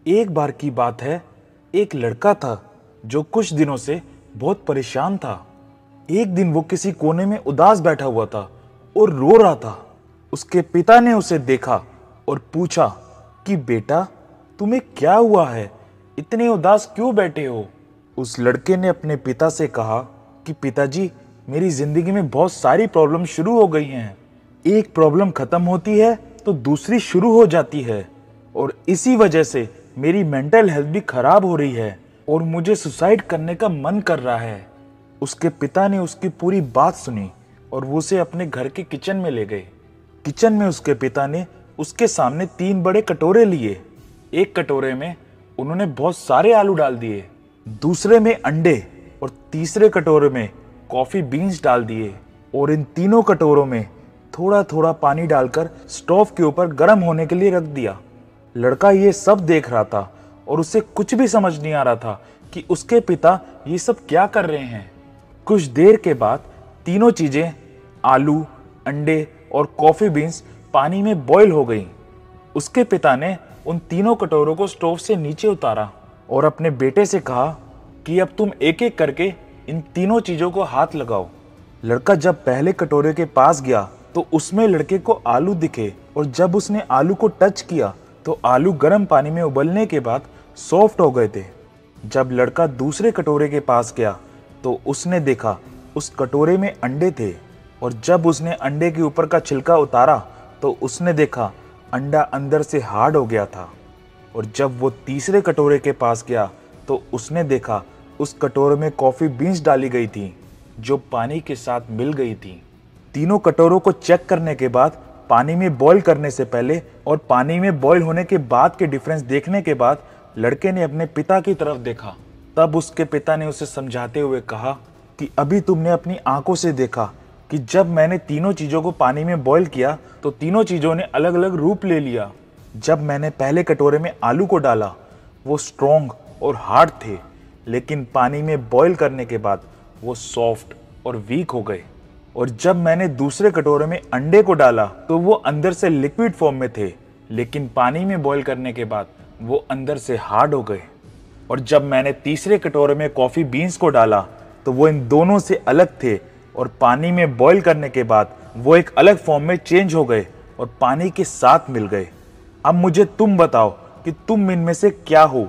एक बार की बात है, एक लड़का था जो कुछ दिनों से बहुत परेशान था। एक दिन वो किसी कोने में उदास बैठा हुआ था और रो रहा था। उसके पिता ने उसे देखा और पूछा कि बेटा, तुम्हें क्या हुआ है, इतने उदास क्यों बैठे हो? उस लड़के ने अपने पिता से कहा कि पिताजी, मेरी जिंदगी में बहुत सारी प्रॉब्लम शुरू हो गई हैं। एक प्रॉब्लम खत्म होती है तो दूसरी शुरू हो जाती है और इसी वजह से मेरी मेंटल हेल्थ भी खराब हो रही है और मुझे सुसाइड करने का मन कर रहा है। उसके पिता ने उसकी पूरी बात सुनी और वो उसे अपने घर के किचन में ले गए। किचन में उसके पिता ने उसके सामने 3 बड़े कटोरे लिए। एक कटोरे में उन्होंने बहुत सारे आलू डाल दिए, दूसरे में अंडे और तीसरे कटोरे में कॉफी बीन्स डाल दिए और इन तीनों कटोरों में थोड़ा थोड़ा पानी डालकर स्टोव के ऊपर गर्म होने के लिए रख दिया। लड़का ये सब देख रहा था और उसे कुछ भी समझ नहीं आ रहा था कि उसके पिता ये सब क्या कर रहे हैं। कुछ देर के बाद तीनों चीजें, आलू, अंडे और कॉफी बीन्स पानी में बॉईल हो गई। उसके पिता ने उन तीनों कटोरों को स्टोव से नीचे उतारा और अपने बेटे से कहा कि अब तुम एक एक करके इन तीनों चीजों को हाथ लगाओ। लड़का जब पहले कटोरे के पास गया तो उसमें लड़के को आलू दिखे और जब उसने आलू को टच किया तो आलू गर्म पानी में उबलने के बाद सॉफ्ट हो गए थे। जब लड़का दूसरे कटोरे के पास गया तो उसने देखा उस कटोरे में अंडे थे और जब उसने अंडे के ऊपर का छिलका उतारा तो उसने देखा अंडा अंदर से हार्ड हो गया था। और जब वो तीसरे कटोरे के पास गया तो उसने देखा उस कटोरे में कॉफी बीन्स डाली गई थी जो पानी के साथ मिल गई थी। तीनों कटोरों को चेक करने के बाद पानी में बॉईल करने से पहले और पानी में बॉईल होने के बाद के डिफरेंस देखने के बाद लड़के ने अपने पिता की तरफ देखा। तब उसके पिता ने उसे समझाते हुए कहा कि अभी तुमने अपनी आंखों से देखा कि जब मैंने तीनों चीजों को पानी में बॉईल किया तो तीनों चीजों ने अलग अलग रूप ले लिया। जब मैंने पहले कटोरे में आलू को डाला वो स्ट्रॉन्ग और हार्ड थे, लेकिन पानी में बॉईल करने के बाद वो सॉफ्ट और वीक हो गए। और जब मैंने दूसरे कटोरे में अंडे को डाला तो वो अंदर से लिक्विड फॉर्म में थे, लेकिन पानी में बॉईल करने के बाद वो अंदर से हार्ड हो गए। और जब मैंने तीसरे कटोरे में कॉफी बीन्स को डाला तो वो इन दोनों से अलग थे और पानी में बॉईल करने के बाद वो एक अलग फॉर्म में चेंज हो गए और पानी के साथ मिल गए। अब मुझे तुम बताओ कि तुम इनमें से क्या हो?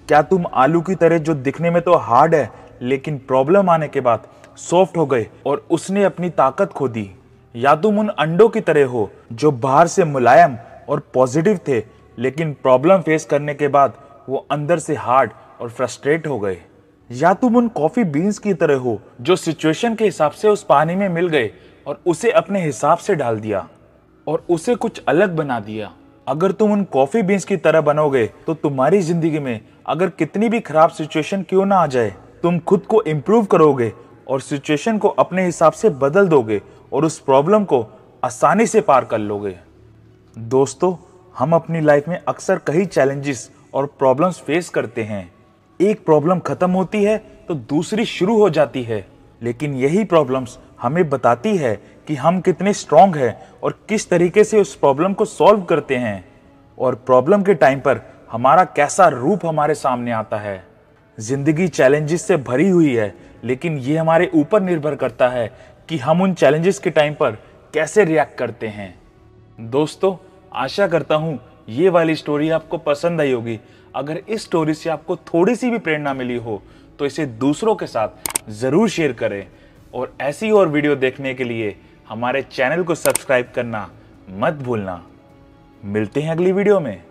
क्या तुम आलू की तरह जो दिखने में तो हार्ड है लेकिन प्रॉब्लम आने के बाद सॉफ्ट हो गए और उसने अपनी ताकत खो दी, या तुम उन अंडों की तरह हो जो बाहर से मुलायम और पॉजिटिव थे लेकिन प्रॉब्लम फेस करने के बाद वो अंदर से हार्ड और फ्रस्ट्रेट हो गए, या तुम उन कॉफी बीन्स की तरह हो जो सिचुएशन के हिसाब से उस पानी में मिल गए और उसे अपने हिसाब से डाल दिया और उसे कुछ अलग बना दिया। अगर तुम उन कॉफी बीन्स की तरह बनोगे तो तुम्हारी जिंदगी में अगर कितनी भी खराब सिचुएशन क्यों ना आ जाए, तुम खुद को इम्प्रूव करोगे और सिचुएशन को अपने हिसाब से बदल दोगे और उस प्रॉब्लम को आसानी से पार कर लोगे। दोस्तों, हम अपनी लाइफ में अक्सर कई चैलेंजेस और प्रॉब्लम्स फेस करते हैं। एक प्रॉब्लम खत्म होती है तो दूसरी शुरू हो जाती है, लेकिन यही प्रॉब्लम्स हमें बताती है कि हम कितने स्ट्रांग हैं और किस तरीके से उस प्रॉब्लम को सॉल्व करते हैं और प्रॉब्लम के टाइम पर हमारा कैसा रूप हमारे सामने आता है। जिंदगी चैलेंजेस से भरी हुई है, लेकिन ये हमारे ऊपर निर्भर करता है कि हम उन चैलेंजेस के टाइम पर कैसे रिएक्ट करते हैं। दोस्तों, आशा करता हूँ ये वाली स्टोरी आपको पसंद आई होगी। अगर इस स्टोरी से आपको थोड़ी सी भी प्रेरणा मिली हो तो इसे दूसरों के साथ ज़रूर शेयर करें और ऐसी और वीडियो देखने के लिए हमारे चैनल को सब्सक्राइब करना मत भूलना। मिलते हैं अगली वीडियो में।